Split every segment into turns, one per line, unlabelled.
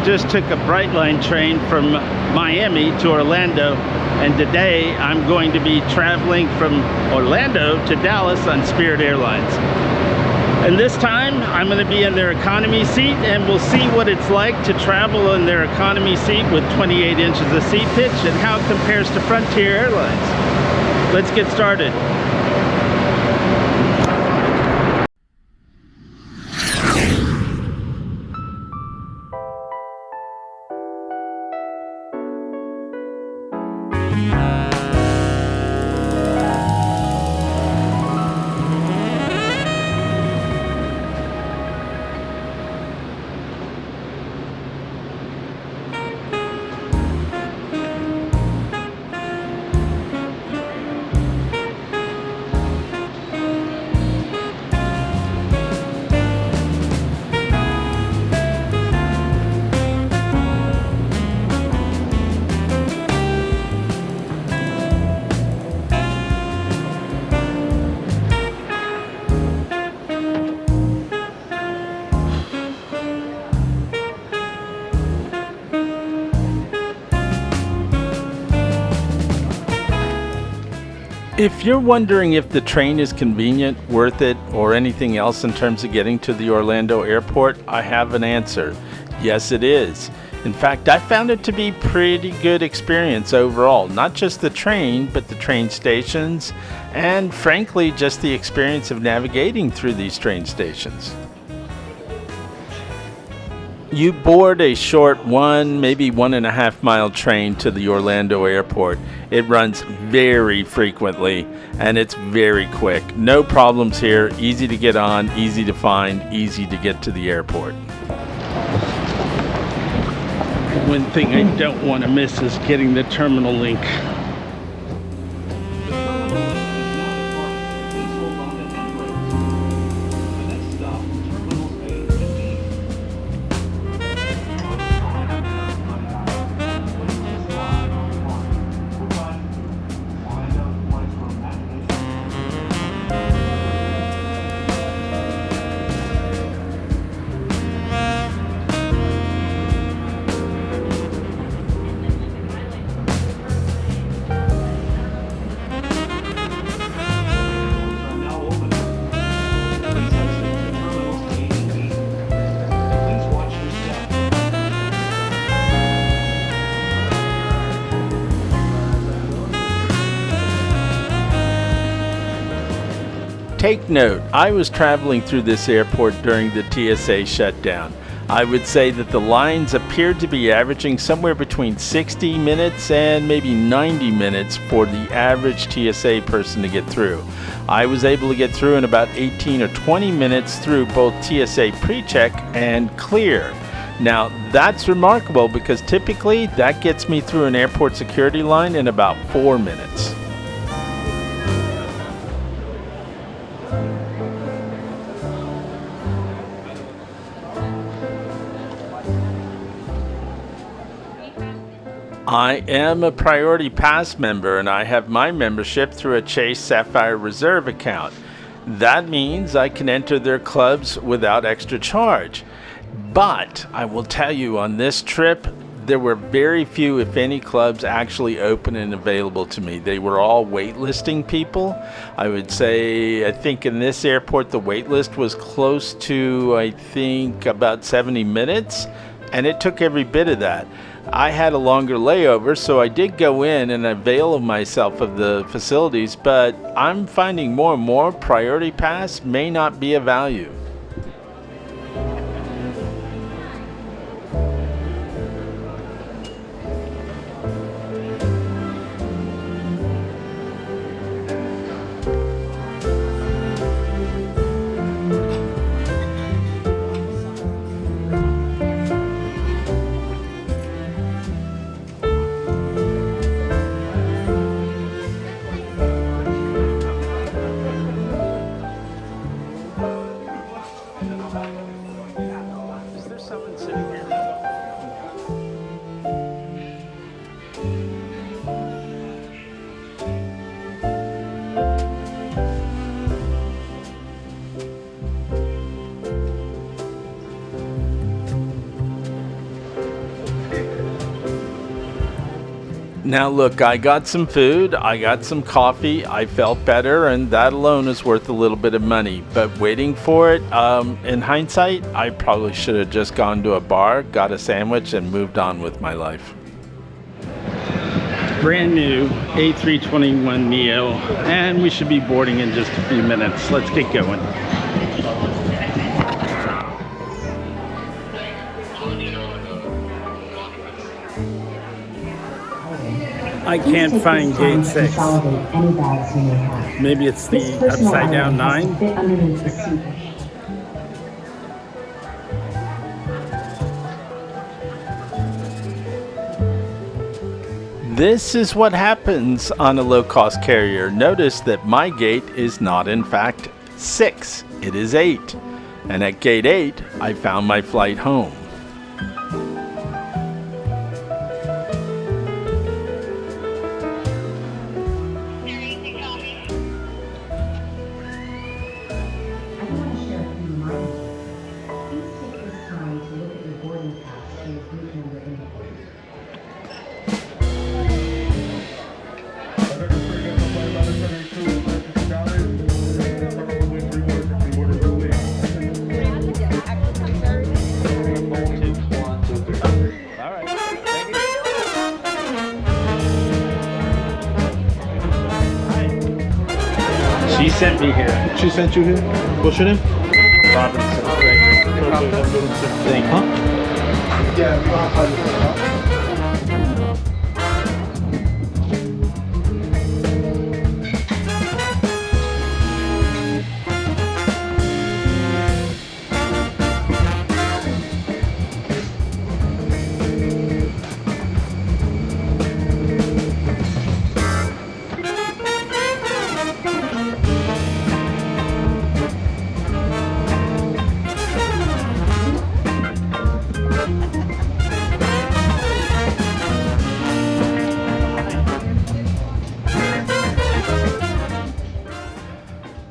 just took a Brightline train from Miami to Orlando, and today I'm going to be traveling from Orlando to Dallas on Spirit Airlines. And this time I'm going to be in their economy seat, and we'll see what it's like to travel in their economy seat with 28 inches of seat pitch and how it compares to Frontier Airlines. Let's get started. If you're wondering if the train is convenient, worth it, or anything else in terms of getting to the Orlando airport, I have an answer. Yes, it is. In fact, I found it to be pretty good experience overall. Not just the train, but the train stations, and frankly, just the experience of navigating through these train stations. You board a short maybe 1.5 mile train to the Orlando airport. It runs very frequently and it's very quick. No problems here, easy to get on, easy to find, easy to get to the airport. One thing I don't want to miss is getting the terminal link. Take note, I was traveling through this airport during the TSA shutdown. I would say that the lines appeared to be averaging somewhere between 60 minutes and maybe 90 minutes for the average TSA person to get through. I was able to get through in about 18 or 20 minutes through both TSA pre-check and clear. Now that's remarkable because typically that gets me through an airport security line in about 4 minutes. I am a Priority Pass member and I have my membership through a Chase Sapphire Reserve account. That means I can enter their clubs without extra charge. But I will tell you, on this trip, there were very few, if any, clubs actually open and available to me. They were all waitlisting people. I would say, I think in this airport, the wait list was close to, I think, about 70 minutes, and it took every bit of that. I had a longer layover, so I did go in and avail of myself of the facilities, but I'm finding more and more Priority Pass may not be of value. Now look, I got some food, I got some coffee, I felt better, and that alone is worth a little bit of money. But waiting for it, in hindsight, I probably should have just gone to a bar, got a sandwich, and moved on with my life. Brand new A321neo, and we should be boarding in just a few minutes. Let's get going. I can't find gate 6. Maybe it's the upside down 9. This is what happens on a low-cost carrier. Notice that my gate is not in fact 6, it is 8. And at gate 8, I found my flight home. She sent me here.
She sent you here? What's your name?
Robinson.
Thank you. Huh?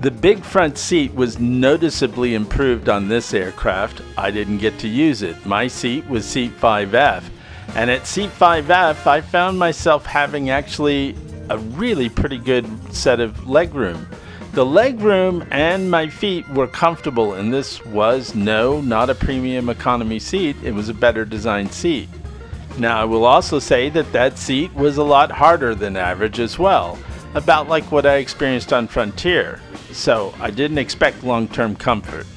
The big front seat was noticeably improved on this aircraft. I didn't get to use it. My seat was seat 5F. And at seat 5F, I found myself having actually a really pretty good set of legroom. The legroom and my feet were comfortable, and this was not a premium economy seat. It was a better designed seat. Now, I will also say that that seat was a lot harder than average as well, about like what I experienced on Frontier. So I didn't expect long-term comfort.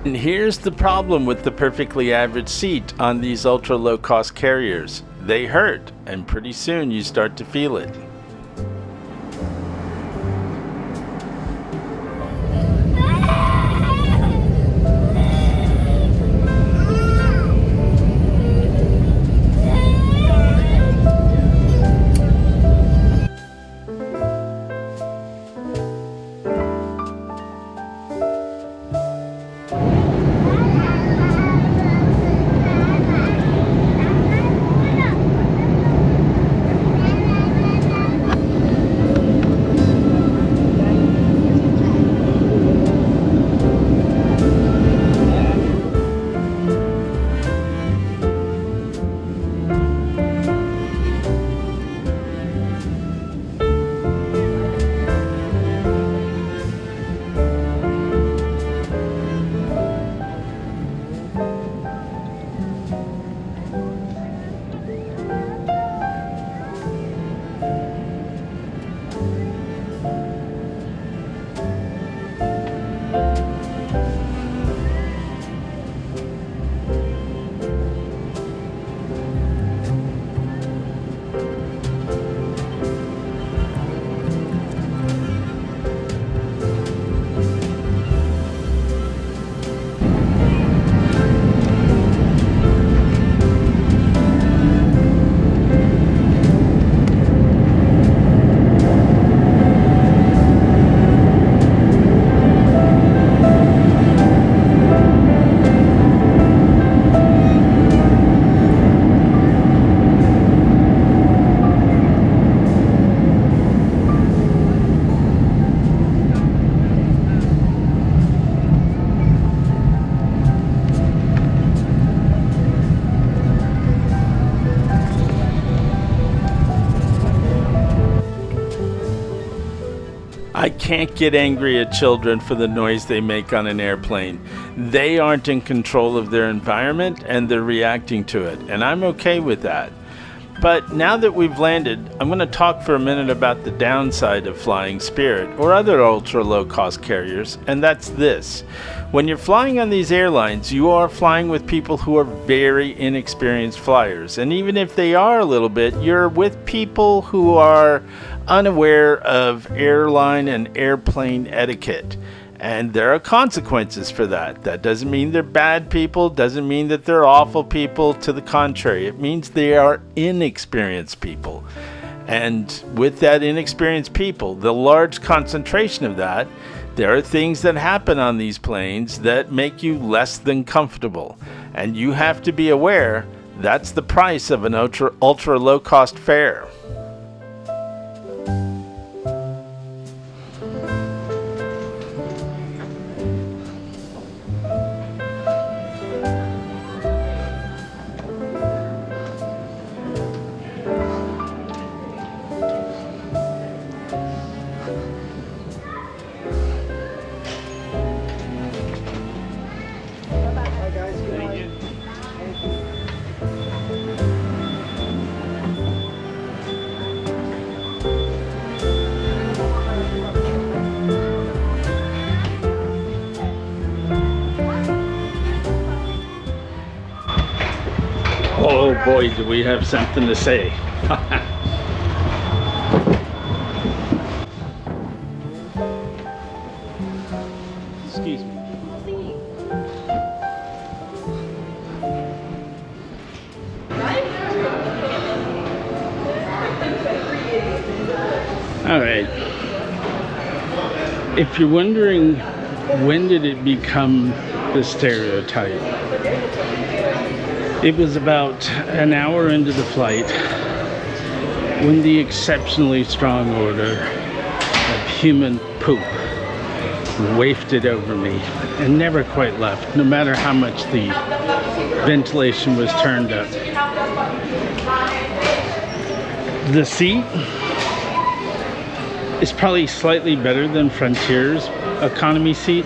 And here's the problem with the perfectly average seat on these ultra low cost carriers. They hurt, and pretty soon you start to feel it. I can't get angry at children for the noise they make on an airplane. They aren't in control of their environment and they're reacting to it, and I'm okay with that. But now that we've landed, I'm going to talk for a minute about the downside of flying Spirit or other ultra low cost carriers, and that's this. When you're flying on these airlines, you are flying with people who are very inexperienced flyers, and even if they are a little bit, you're with people who are unaware of airline and airplane etiquette. And there are consequences for that. That doesn't mean they're bad people, doesn't mean that they're awful people. To the contrary, it means they are inexperienced people. And with that inexperienced people, the large concentration of that, there are things that happen on these planes that make you less than comfortable. And you have to be aware that's the price of an ultra low cost fare. Oh boy, do we have something to say. Excuse me. All right. If you're wondering, when did it become the stereotype? It was about an hour into the flight when the exceptionally strong odor of human poop wafted over me and never quite left, no matter how much the ventilation was turned up. The seat is probably slightly better than Frontier's economy seat,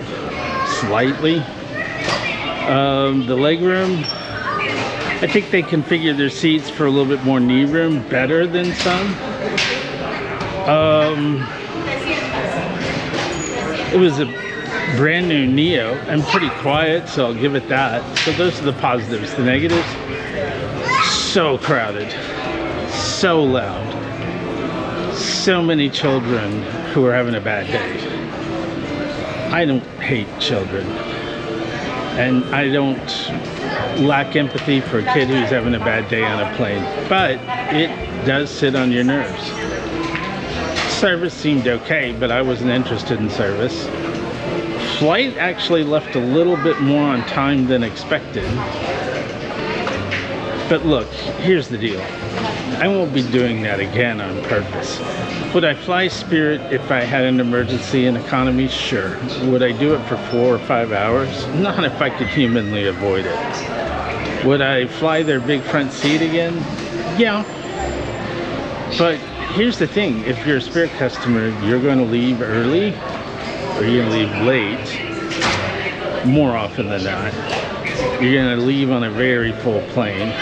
slightly. The legroom, I think they configure their seats for a little bit more knee room better than some. It was a brand new Neo and pretty quiet, so I'll give it that. So those are the positives. The negatives, so crowded, so loud, so many children who are having a bad day. I don't hate children, and I don't lack empathy for a kid who's having a bad day on a plane, but it does sit on your nerves. Service seemed okay, but I wasn't interested in service. Flight actually left a little bit more on time than expected. But look, here's the deal. I won't be doing that again on purpose. Would I fly Spirit if I had an emergency in economy? Sure. Would I do it for 4 or 5 hours? Not if I could humanly avoid it. Would I fly their big front seat again? Yeah. But here's the thing. If you're a Spirit customer, you're going to leave early or you're going to leave late more often than not. You're going to leave on a very full plane.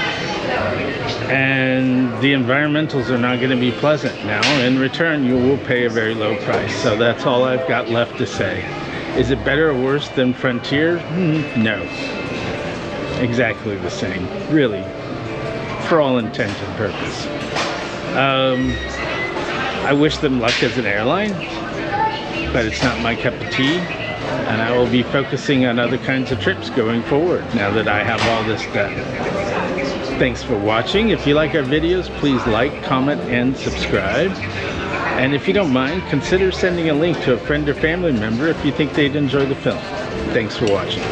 And the environmentals are not going to be pleasant. Now, in return, you will pay a very low price. So that's all I've got left to say. Is it better or worse than Frontier? No. Exactly the same, really, for all intent and purpose. I wish them luck as an airline, but it's not my cup of tea, and I will be focusing on other kinds of trips going forward now that I have all this done. Thanks for watching. If you like our videos, please like, comment, and subscribe. And if you don't mind, consider sending a link to a friend or family member if you think they'd enjoy the film. Thanks for watching.